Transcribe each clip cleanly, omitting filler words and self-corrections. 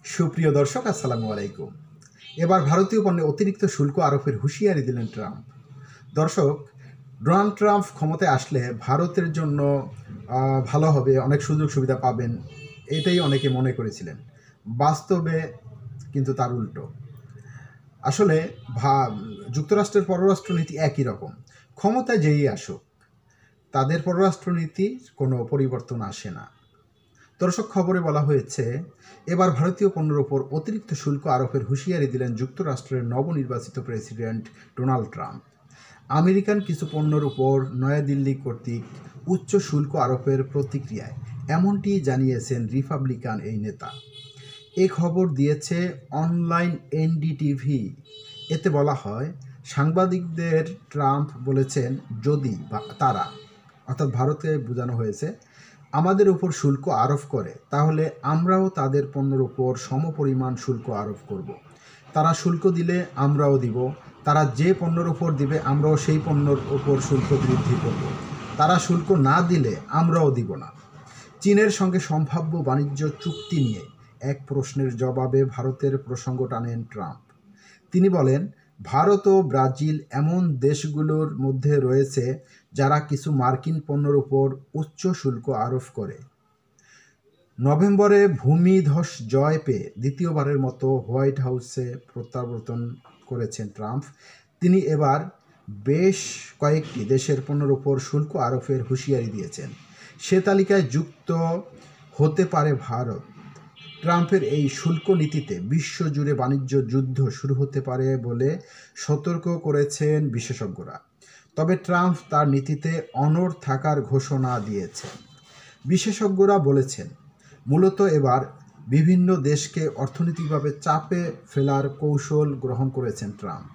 সুপ্রিয় দর্শক, আসসালামু আলাইকুম। এবার ভারতীয় পণ্যে অতিরিক্ত শুল্ক আরোপের হুঁশিয়ারি দিলেন ট্রাম্প। দর্শক, ডোনাল্ড ট্রাম্প ক্ষমতায় আসলে ভারতের জন্য ভালো হবে, অনেক সুযোগ সুবিধা পাবেন, এটাই অনেকে মনে করেছিলেন। বাস্তবে কিন্তু তার উল্টো। আসলে যুক্তরাষ্ট্রের পররাষ্ট্রনীতি একই রকম। ক্ষমতায় যেই আসুক, তাদের পররাষ্ট্রনীতির কোনো পরিবর্তন আসে না। দর্শক, খবরে বলা হয়েছে, এবার ভারতীয় পণ্যের ওপর অতিরিক্ত শুল্ক আরোপের হুঁশিয়ারি দিলেন যুক্তরাষ্ট্রের নবনির্বাচিত প্রেসিডেন্ট ডোনাল্ড ট্রাম্প। আমেরিকান কিছু পণ্যের উপর নয়াদিল্লি কর্তৃক উচ্চ শুল্ক আরোপের প্রতিক্রিয়ায় এমনটি জানিয়েছেন রিপাবলিকান এই নেতা। এ খবর দিয়েছে অনলাইন এনডিটিভি। এতে বলা হয়, সাংবাদিকদের ট্রাম্প বলেছেন, যদি তারা, অর্থাৎ ভারতে বোঝানো হয়েছে, আমাদের উপর শুল্ক আরোপ করে, তাহলে আমরাও তাদের পণ্যের উপর সমপরিমাণ শুল্ক আরোপ করব। তারা শুল্ক দিলে আমরাও দিব, তারা যে পণ্যের উপর দিবে আমরাও সেই পণ্যের উপর শুল্ক বৃদ্ধি করব। তারা শুল্ক না দিলে আমরাও দিব না। চীনের সঙ্গে সম্ভাব্য বাণিজ্য চুক্তি নিয়ে এক প্রশ্নের জবাবে ভারতের প্রসঙ্গ টানেন ট্রাম্প। তিনি বলেন, ভারত ও ব্রাজিল এমন দেশগুলোর মধ্যে রয়েছে যারা কিছু মার্কিন পণ্যের উপর উচ্চ শুল্ক আরোপ করে। নভেম্বরে ভূমিধস জয় পেয়ে দ্বিতীয়বারের মতো হোয়াইট হাউসে প্রত্যাবর্তন করেছেন ট্রাম্প। তিনি এবার বেশ কয়েকটি দেশের পণ্যের উপর শুল্ক আরোপের হুঁশিয়ারি দিয়েছেন। সে তালিকায় যুক্ত হতে পারে ভারত। ট্রাম্পের এই শুল্ক নীতিতে বিশ্বজুড়ে বাণিজ্য যুদ্ধ শুরু হতে পারে বলে সতর্ক করেছেন বিশেষজ্ঞরা। তবে ট্রাম্প তার নীতিতে অনড় থাকার ঘোষণা দিয়েছেন। বিশেষজ্ঞরা বলেছেন, মূলত এবার বিভিন্ন দেশকে অর্থনৈতিকভাবে চাপে ফেলার কৌশল গ্রহণ করেছেন ট্রাম্প।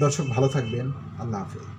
দর্শক, ভালো থাকবেন। আল্লাহ হাফেজ।